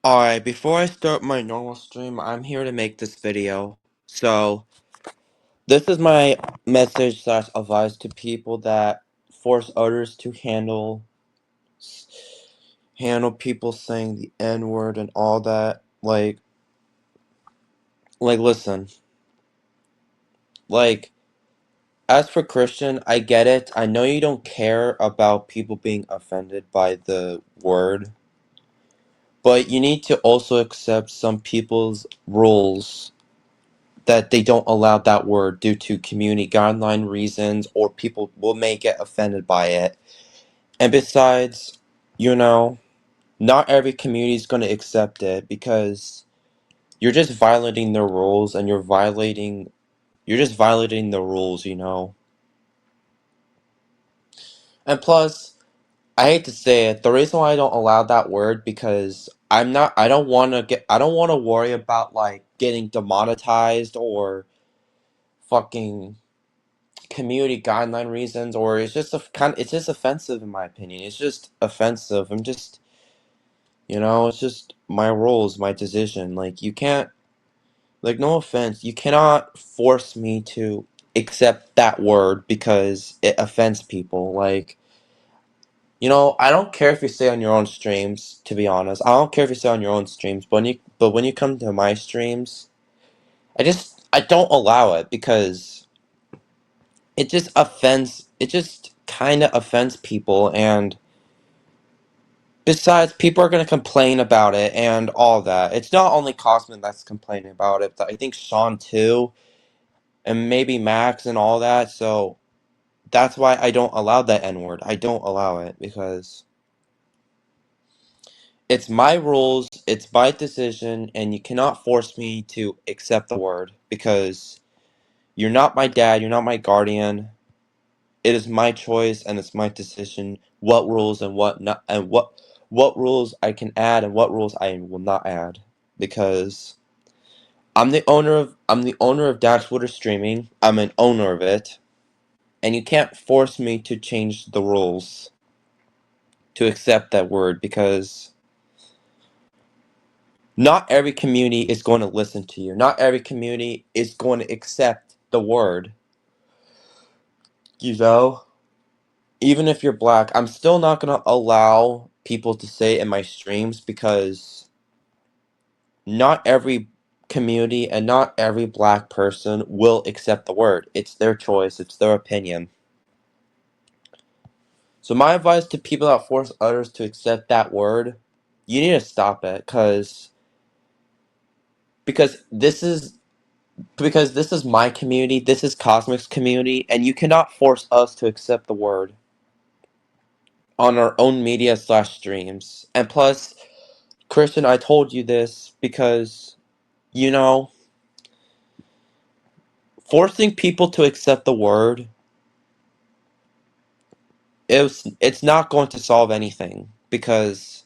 Alright, before I start my normal stream, I'm here to make this video. So, this is my message slash advice to people that force others to handle people saying the N word and all that. Listen, like, as for Christian, I get it. I know you don't care about people being offended by the word, but you need to also accept some people's rules that they don't allow that word due to community guideline reasons or people may get offended by it. And besides, you know, not every community is going to accept it because you're just violating the rules and you're just violating the rules. And plus, I hate to say it, the reason why I don't allow that word because I don't want to worry about like getting demonetized or fucking community guideline reasons, or it's just offensive in my opinion. It's just offensive. It's just my rules, my decision. Like you can't, like, no offense, you cannot force me to accept that word because it offends people. I don't care if you say on your own streams, to be honest. I don't care if you say on your own streams, but when you come to my streams, I don't allow it because it just kind of offends people. And besides, people are going to complain about it and all that. It's not only Cosmin that's complaining about it, but I think Sean too, and maybe Max and all that. So that's why I don't allow that N word. I don't allow it because it's my rules, it's my decision, and you cannot force me to accept the word because you're not my dad, you're not my guardian. It is my choice and it's my decision what rules and what not and what rules I can add and what rules I will not add because I'm the owner of Dash Water Streaming. I'm an owner of it, and you can't force me to change the rules to accept that word because not every community is going to listen to you. Not every community is going to accept the word. You know? Even if you're black, I'm still not going to allow people to say it in my streams because not every community and not every black person will accept the word. It's their choice, it's their opinion. So my advice to people that force others to accept that word, you need to stop it because this is my community, this is Cosmic's community, and you cannot force us to accept the word on our own media slash streams. And plus, Christian, I told you this because, you know, forcing people to accept the word, it's not going to solve anything because,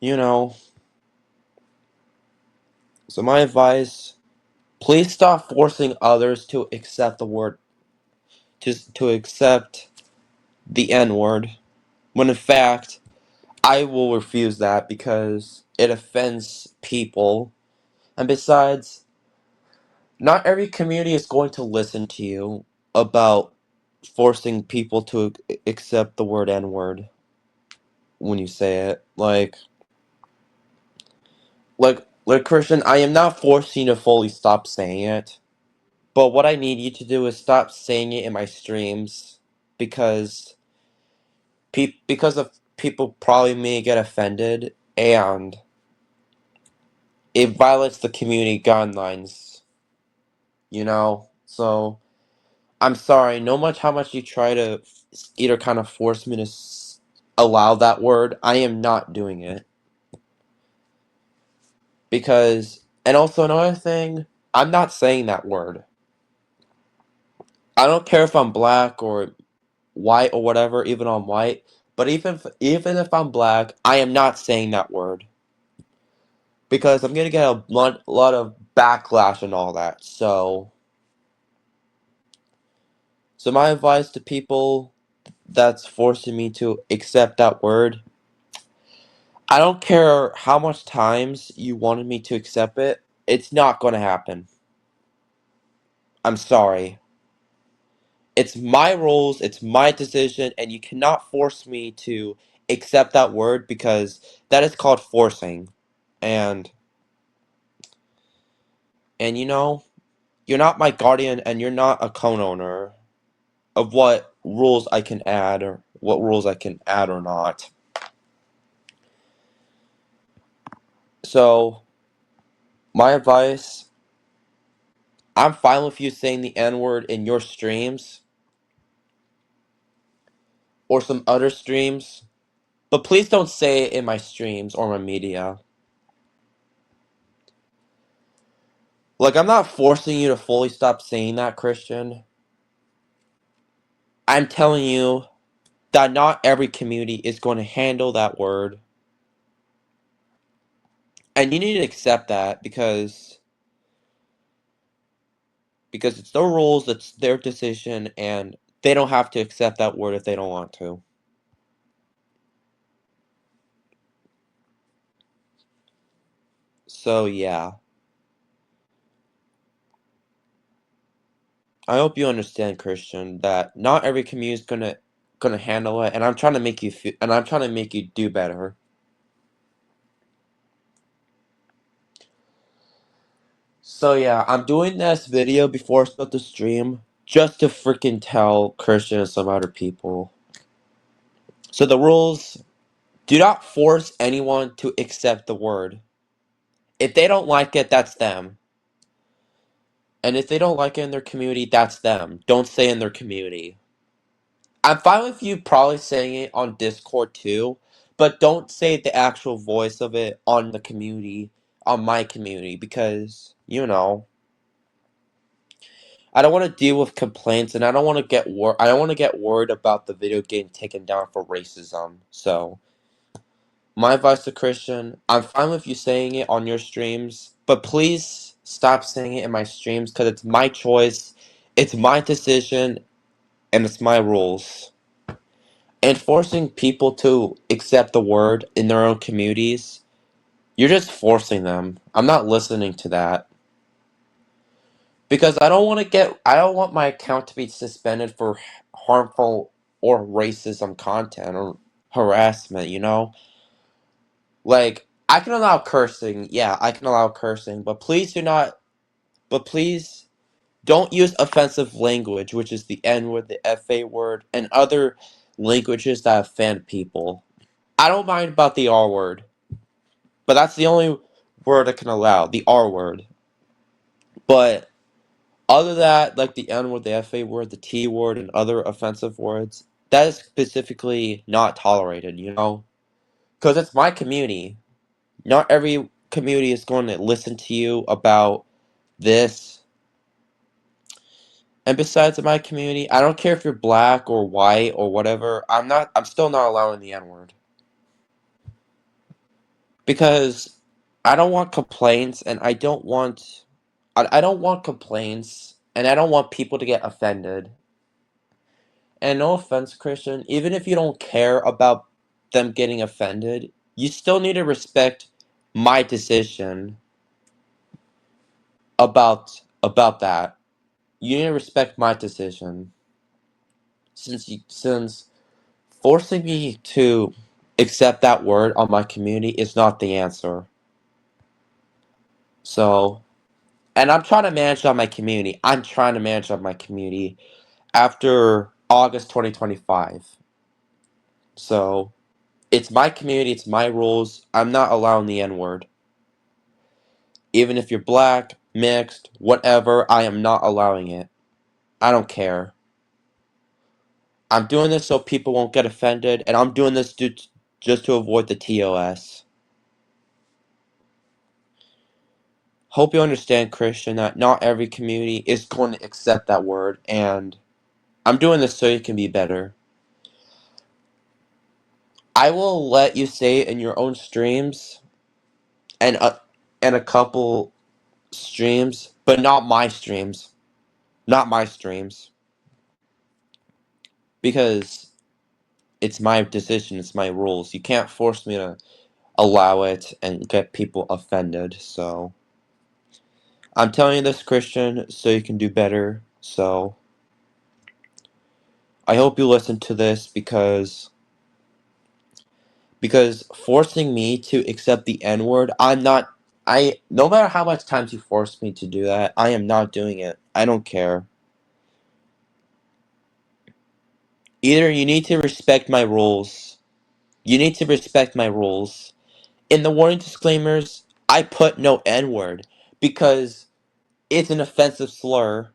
you know, so my advice, please stop forcing others to accept the word, to accept the N word, when in fact, I will refuse that because it offends people. And besides, not every community is going to listen to you about forcing people to accept the word N word when you say it. Like Christian, I am not forcing you to fully stop saying it. But what I need you to do is stop saying it in my streams because because of people probably may get offended and it violates the community guidelines, So I'm sorry, no much how much you try to either kind of force me to allow that word, I am not doing it because and also another thing, I'm not saying that word. I don't care if I'm black or white or whatever, even on white. But even if I'm black, I am not saying that word because I'm gonna get a lot of backlash and all that. So my advice to people that's forcing me to accept that word, I don't care how much times you wanted me to accept it. It's not going to happen. I'm sorry. It's my rules, it's my decision, and you cannot force me to accept that word because that is called forcing. And and you're not my guardian and you're not a co-owner of what rules I can add or what rules I can add or not. So, my advice, I'm fine with you saying the N-word in your streams or some other streams, but please don't say it in my streams or my media. Like, I'm not forcing you to fully stop saying that, Christian. I'm telling you that not every community is going to handle that word. And you need to accept that because it's their rules, it's their decision, and they don't have to accept that word if they don't want to. So yeah. I hope you understand, Christian, that not every community is gonna handle it, and I'm trying to make you feel, and I'm trying to make you do better. So yeah, I'm doing this video before I start the stream just to freaking tell Christian and some other people. So the rules: do not force anyone to accept the word. If they don't like it, that's them. And if they don't like it in their community, that's them. Don't say in their community. I'm fine with you probably saying it on Discord too, but don't say the actual voice of it on the community, on my community, because, I don't want to deal with complaints and I don't want to I don't want to get worried about the video game taken down for racism. So, my advice to Christian, I'm fine with you saying it on your streams, but please stop saying it in my streams because it's my choice, it's my decision, and it's my rules. And forcing people to accept the word in their own communities, you're just forcing them. I'm not listening to that. Because I don't want my account to be suspended for harmful or racism content or harassment. Like, I can allow cursing, yeah, I can allow cursing, but please don't use offensive language, which is the N word, the FA word, and other languages that offend people. I don't mind about the R word, but that's the only word I can allow, the R word. But other than that, like the N word, the FA word, the T word, and other offensive words, that is specifically not tolerated. Because it's my community. Not every community is going to listen to you about this. And besides my community, I don't care if you're black or white or whatever, I'm still not allowing the N word. Because I don't want complaints and I don't want complaints and I don't want people to get offended. And no offense, Christian, even if you don't care about them getting offended, you still need to respect my decision about that. You need to respect my decision. Since forcing me to accept that word on my community is not the answer. So, and I'm trying to manage on my community. I'm trying to manage on my community after August 2025. So, it's my community, it's my rules. I'm not allowing the N word. Even if you're black, mixed, whatever, I am not allowing it. I don't care. I'm doing this so people won't get offended, and I'm doing this just to avoid the TOS. Hope you understand, Christian, that not every community is going to accept that word, and I'm doing this so you can be better. I will let you say it in your own streams and a couple streams, but not my streams. Not my streams. Because it's my decision, it's my rules. You can't force me to allow it and get people offended. So I'm telling you this, Christian, so you can do better. So I hope you listen to this because forcing me to accept the N-word, I'm not I no matter how much times you force me to do that, I am not doing it. I don't care. Either you need to respect my rules. You need to respect my rules. In the warning disclaimers, I put no N-word because it's an offensive slur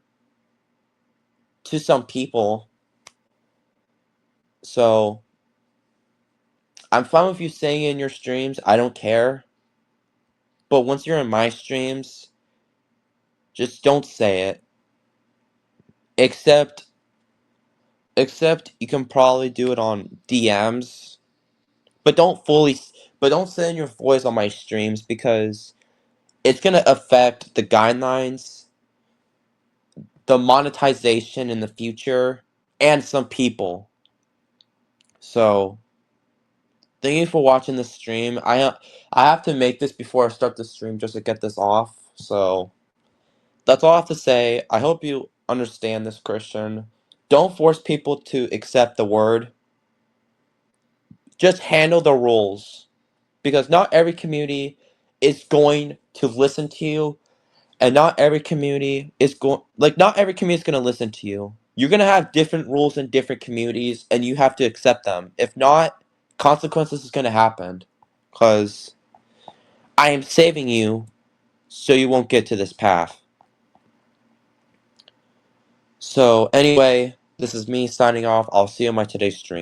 to some people. So I'm fine with you saying it in your streams. I don't care. But once you're in my streams, just don't say it. Except you can probably do it on DMs. But don't say it in your voice on my streams because it's gonna affect the guidelines, the monetization in the future, and some people. So thank you for watching this stream. I have to make this before I start the stream just to get this off. So that's all I have to say. I hope you understand this, Christian. Don't force people to accept the word. Just handle the rules. Because not every community is going to listen to you, and not every community is not every community is going to listen to you. You're going to have different rules in different communities, and you have to accept them. If not, consequences is going to happen. Because I am saving you so you won't get to this path. So anyway, this is me signing off. I'll see you on my today's stream.